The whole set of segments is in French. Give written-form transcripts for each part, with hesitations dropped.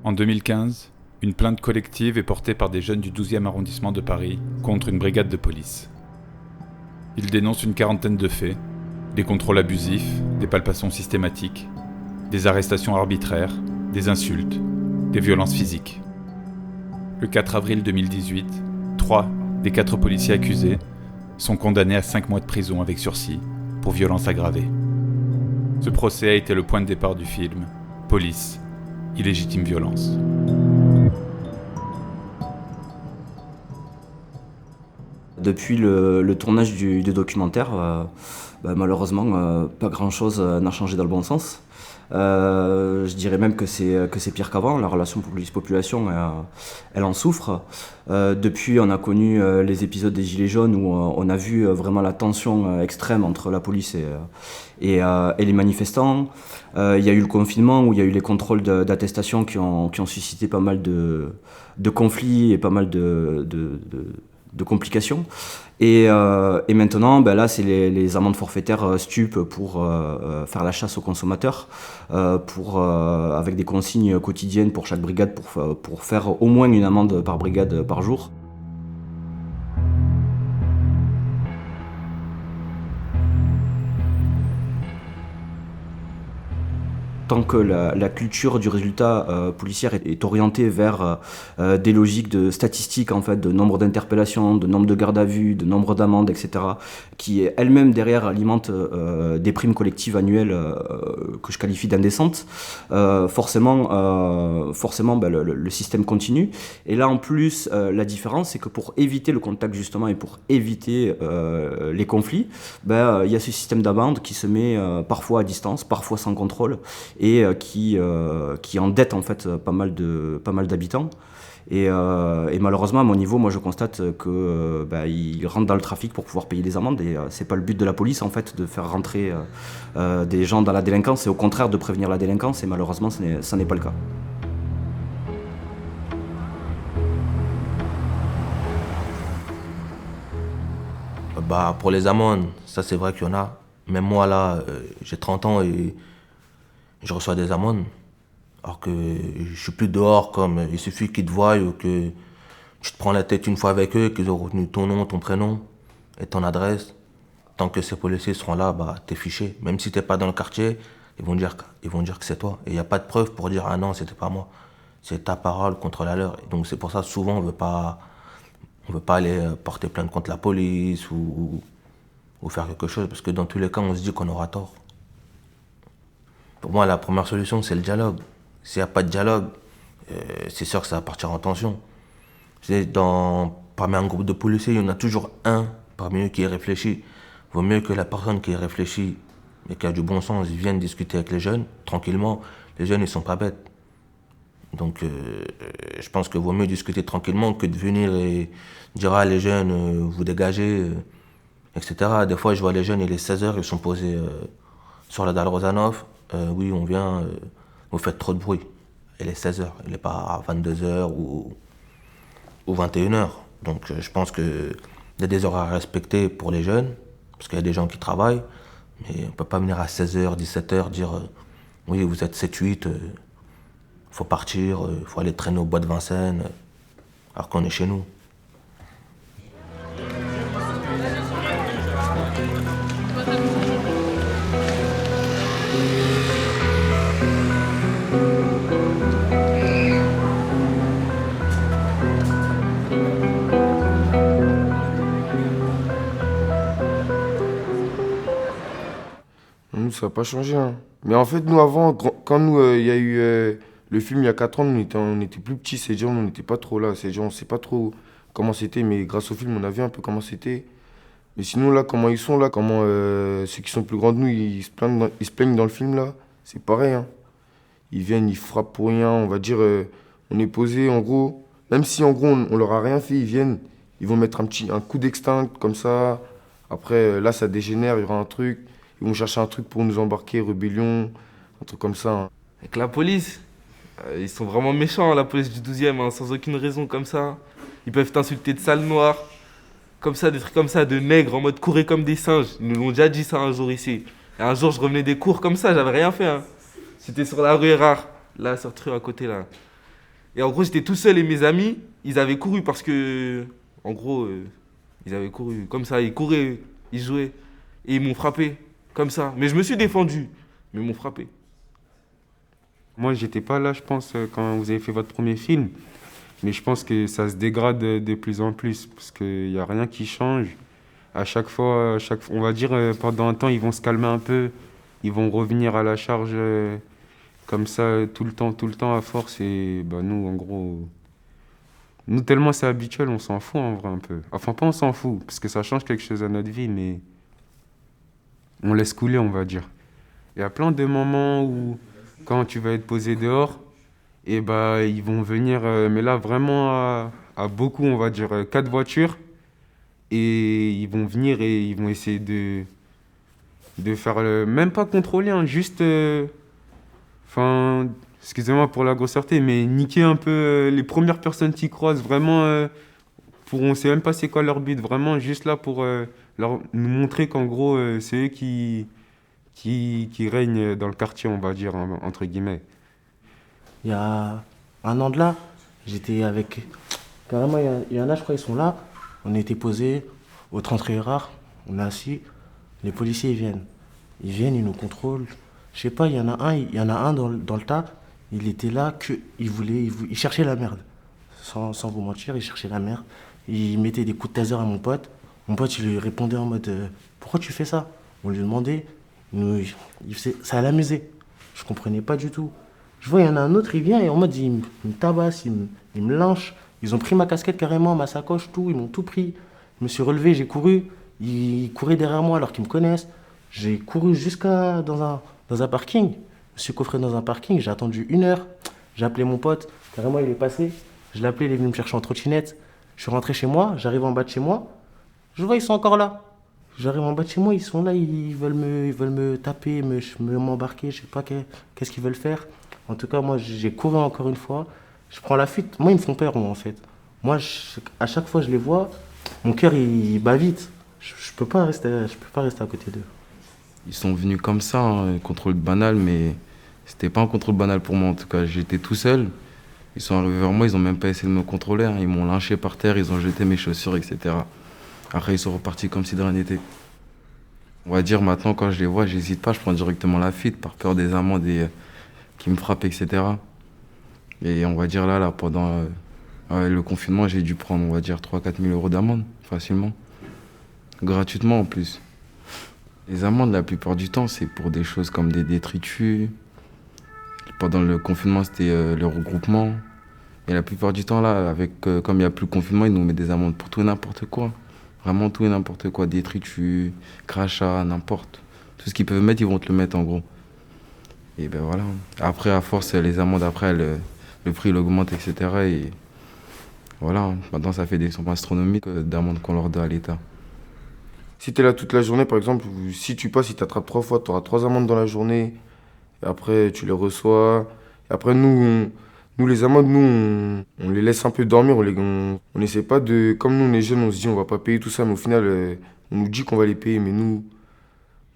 En 2015, une plainte collective est portée par des jeunes du 12e arrondissement de Paris contre une brigade de police. Ils dénoncent une quarantaine de faits, des contrôles abusifs, des palpations systématiques, des arrestations arbitraires, des insultes, des violences physiques. Le 4 avril 2018, 3 des 4 policiers accusés sont condamnés à 5 mois de prison avec sursis pour violences aggravées. Ce procès a été le point de départ du film Police, illégitime violence. Depuis le tournage du documentaire, malheureusement, pas grand-chose n'a changé dans le bon sens. Je dirais même que c'est pire qu'avant. La relation police-population, elle en souffre. Depuis, on a connu les épisodes des Gilets jaunes où on a vu vraiment la tension extrême entre la police et les manifestants. Il y a eu le confinement où il y a eu les contrôles d'attestation qui ont suscité pas mal de conflits et pas mal de complications. Et maintenant, là, c'est les amendes forfaitaires stup pour faire la chasse aux consommateurs, avec des consignes quotidiennes pour chaque brigade pour faire au moins une amende par brigade par jour. Tant que la culture du résultat policière est orientée vers des logiques de statistiques, en fait, de nombre d'interpellations, de nombre de gardes à vue, de nombre d'amendes, etc., qui elles-mêmes derrière alimentent des primes collectives annuelles que je qualifie d'indécentes, forcément, le système continue. Et là, en plus, la différence, c'est que pour éviter le contact, justement, et pour éviter les conflits, il y a ce système d'amende qui se met parfois à distance, parfois sans contrôle, et qui endette en fait pas mal d'habitants. Et malheureusement, à mon niveau, moi je constate qu'ils rentrent dans le trafic pour pouvoir payer des amendes, et c'est pas le but de la police en fait de faire rentrer des gens dans la délinquance, c'est au contraire de prévenir la délinquance, et malheureusement ça n'est pas le cas. Pour les amendes, ça c'est vrai qu'il y en a. Même moi là, j'ai 30 ans et je reçois des amendes. Alors que je suis plus dehors, comme il suffit qu'ils te voient ou que tu te prends la tête une fois avec eux, qu'ils ont retenu ton nom, ton prénom et ton adresse. Tant que ces policiers seront là, t'es fiché. Même si t'es pas dans le quartier, ils vont dire que c'est toi. Et il n'y a pas de preuve pour dire ah non, c'était pas moi. C'est ta parole contre la leur. Et donc c'est pour ça souvent on veut pas aller porter plainte contre la police ou faire quelque chose, parce que dans tous les cas on se dit qu'on aura tort. Pour moi, la première solution, c'est le dialogue. S'il n'y a pas de dialogue, c'est sûr que ça va partir en tension. Parmi un groupe de policiers, il y en a toujours un parmi eux qui est réfléchi. Il vaut mieux que la personne qui est réfléchie et qui a du bon sens vienne discuter avec les jeunes, tranquillement. Les jeunes, ils sont pas bêtes. Donc, je pense qu'il vaut mieux discuter tranquillement que de venir et dire à les jeunes, vous dégagez, etc. Des fois, je vois les jeunes, il est 16h, ils sont posés sur la dalle Rosanov. Oui, on vient, vous faites trop de bruit. Il est 16h, il n'est pas à 22h ou 21h. Donc je pense qu'il y a des horaires à respecter pour les jeunes, parce qu'il y a des gens qui travaillent, mais on ne peut pas venir à 16h, 17h dire oui, vous êtes 7-8, faut partir, faut aller traîner au bois de Vincennes, alors qu'on est chez nous. Nous, ça n'a pas changé. Hein. Mais en fait, nous, avant, quand nous, il y a eu le film il y a 4 ans, on était plus petits, ces gens, on n'était pas trop là. Ces gens, on ne sait pas trop comment c'était, mais grâce au film, on a vu un peu comment c'était. Mais sinon, là, comment ils sont, là, comment ceux qui sont plus grands de nous, ils se plaignent dans le film, là, c'est pareil. Hein. Ils viennent, ils frappent pour rien, on va dire, on est posé, en gros. Même si, en gros, on leur a rien fait, ils viennent, ils vont mettre un coup d'extinct, comme ça. Après, là, ça dégénère, il y aura un truc. Ils vont chercher un truc pour nous embarquer, rébellion, un truc comme ça. Hein. Avec la police, ils sont vraiment méchants, la police du 12e, hein, sans aucune raison comme ça. Ils peuvent t'insulter de sale noir, comme ça, des trucs comme ça, de nègres en mode courir comme des singes. Ils nous l'ont déjà dit ça un jour ici. Et un jour, je revenais des cours comme ça, j'avais rien fait. Hein. C'était sur la rue Erard, là, sur cette rue à côté là. Et en gros, j'étais tout seul et mes amis, ils avaient couru parce que, en gros, ils avaient couru comme ça, ils couraient, ils jouaient. Et ils m'ont frappé, comme ça. Mais je me suis défendu, mais ils m'ont frappé. Moi, j'étais pas là, je pense, quand vous avez fait votre premier film. Mais je pense que ça se dégrade de plus en plus, parce qu'il n'y a rien qui change. À chaque fois, on va dire, pendant un temps, ils vont se calmer un peu. Ils vont revenir à la charge comme ça, tout le temps, à force. Et bah, nous, en gros, nous, tellement c'est habituel, on s'en fout en vrai un peu. Enfin, pas on s'en fout, parce que ça change quelque chose à notre vie, mais on laisse couler, on va dire. Il y a plein de moments où, quand tu vas être posé dehors, et bah, ils vont venir, mais là, vraiment à beaucoup, on va dire, 4 voitures. Et ils vont venir et ils vont essayer de faire même pas contrôler, hein, juste, enfin, excusez-moi pour la grossièreté, mais niquer un peu les premières personnes qui croisent, vraiment, on sait même pas c'est quoi leur but, vraiment juste là pour nous montrer qu'en gros, c'est eux qui règnent dans le quartier, on va dire, entre guillemets. Il y a un an de là, j'étais avec... Carrément, il y en a, je crois, ils sont là. On était posés au 30 rare, on est assis. Les policiers, ils viennent. Ils viennent, ils nous contrôlent. Je sais pas, il y en a un dans le tas. Il était là, il cherchait la merde. Sans vous mentir, il cherchait la merde. Il mettait des coups de taser à mon pote. Mon pote, il lui répondait en mode pourquoi tu fais ça? On lui demandait. Ça l'amusait. Je comprenais pas du tout. Je vois, il y en a un autre, il vient et en mode, il me tabasse, il me lynche. Ils ont pris ma casquette carrément, ma sacoche, tout. Ils m'ont tout pris. Je me suis relevé, j'ai couru. Ils couraient derrière moi alors qu'ils me connaissent. J'ai couru jusqu'à dans un parking. Je me suis coffré dans un parking. J'ai attendu 1 heure. J'ai appelé mon pote. Carrément, il est passé. Je l'ai appelé, il est venu me chercher en trottinette. Je suis rentré chez moi. J'arrive en bas de chez moi. Je vois, ils sont encore là. J'arrive en bas de chez moi, ils sont là. Ils veulent me taper, m'embarquer. Je sais pas qu'est-ce qu'ils veulent faire. En tout cas, moi, j'ai couru encore une fois. Je prends la fuite. Moi, ils me font peur, moi, en fait. Moi, à chaque fois que je les vois, mon cœur, il bat vite. Je peux pas rester à côté d'eux. Ils sont venus comme ça, hein, contrôle banal, mais c'était pas un contrôle banal pour moi, en tout cas. J'étais tout seul. Ils sont arrivés vers moi, ils ont même pas essayé de me contrôler, hein. Ils m'ont lynché par terre, ils ont jeté mes chaussures, etc. Après, ils sont repartis comme si de rien n'était. On va dire, maintenant, quand je les vois, j'hésite pas, je prends directement la fuite par peur des amendes qui me frappent, etc. Et on va dire là pendant le confinement, j'ai dû prendre, on va dire, 3 000 à 4 000 euros d'amende, facilement. Gratuitement, en plus. Les amendes, la plupart du temps, c'est pour des choses comme des détritus. Pendant le confinement, c'était le regroupement. Et la plupart du temps, là, comme il n'y a plus de confinement, ils nous mettent des amendes pour tout et n'importe quoi. Vraiment tout et n'importe quoi. Détritus, crachats, n'importe. Tout ce qu'ils peuvent mettre, ils vont te le mettre, en gros. Et ben voilà. Après, à force, les amendes, après, le prix il augmente, etc. Et voilà. Maintenant, ça fait des sommes astronomiques d'amendes qu'on leur donne à l'État. Si t'es là toute la journée, par exemple, si tu passes, si t'attrapes 3 fois, t'auras 3 amendes dans la journée. Et après, tu les reçois. Et après, nous, les amendes, on les laisse un peu dormir. On essaie pas de... Comme nous, on est jeunes, on se dit on va pas payer tout ça. Mais au final, on nous dit qu'on va les payer. Mais nous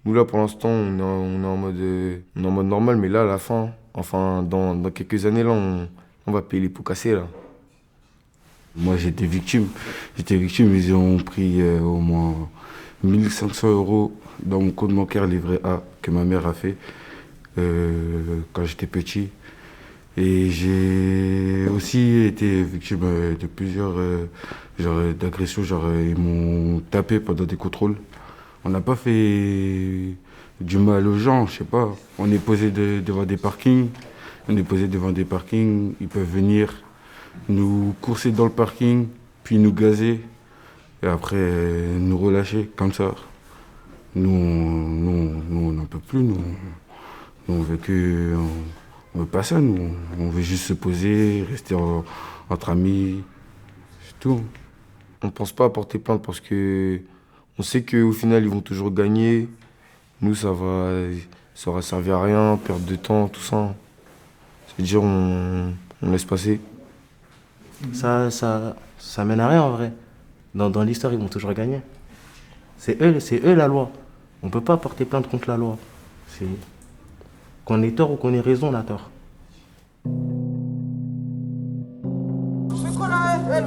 là, pour l'instant, on est en mode normal. Mais là, à la fin, enfin, dans quelques années, là, on va payer les pots cassés, là. Moi, j'étais victime. Ils ont pris au moins 1 500 € dans mon compte bancaire livret A que ma mère a fait quand j'étais petit. Et j'ai aussi été victime de plusieurs d'agressions. Ils m'ont tapé pendant des contrôles. On n'a pas fait du mal aux gens, je sais pas. On est posé devant des parkings. Ils peuvent venir nous courser dans le parking, puis nous gazer. Et après, nous relâcher comme ça. Nous, on n'en peut plus. Nous, on veut pas ça. Nous, on veut juste se poser, rester entre amis. C'est tout. On pense pas à porter plainte parce que on sait qu'au final, ils vont toujours gagner. Nous, ça aura servi à rien, perdre de temps, tout ça. C'est-à-dire, on laisse passer. Ça mène à rien, en vrai. Dans l'histoire, ils vont toujours gagner. C'est eux la loi. On ne peut pas porter plainte contre la loi. Qu'on ait tort ou qu'on ait raison, on a tort. Wesh!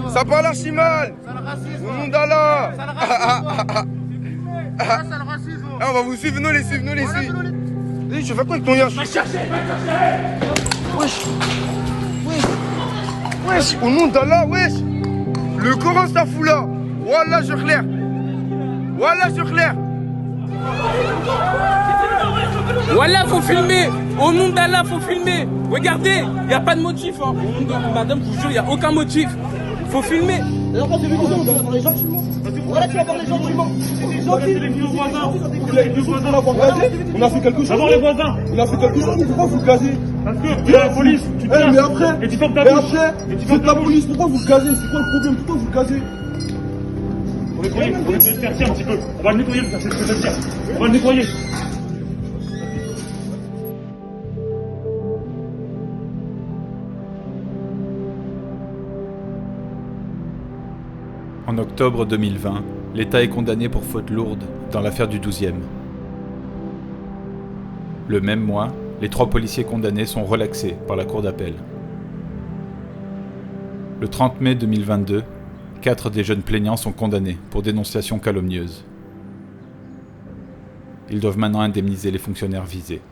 Ça parle archi mal! Au nom d'Allah! On va vous suivre, nous les suivre. Vas-y, je fais quoi avec ton yach? Wesh! Au nom d'Allah, wesh! Le Coran, ça fout là! Wallah, je claire! Voilà, faut filmer. Au nom d'Allah, faut filmer. Regardez, il n'y a pas de motif. Hein. Au nom de madame, je vous jure, il n'y a aucun motif. Faut filmer. Voilà, tu vas parler gentiment. Voilà, tu vas parler gentiment. On a fait quelque chose. D'abord les voisins. On a fait quelque chose. Pourquoi vous gazez? Parce que tu es la police. Tu te mais après. Et tu fermes ta bouche. Et tu fermes ta police. Pourquoi vous gazez? C'est quoi le problème? Pourquoi vous gazez? On va nettoyer le quartier un petit peu. On va le nettoyer le quartier, c'est ce que je veux dire. On va le nettoyer. En octobre 2020, l'État est condamné pour faute lourde dans l'affaire du 12e. Le même mois, les 3 policiers condamnés sont relaxés par la cour d'appel. Le 30 mai 2022, 4 des jeunes plaignants sont condamnés pour dénonciation calomnieuse. Ils doivent maintenant indemniser les fonctionnaires visés.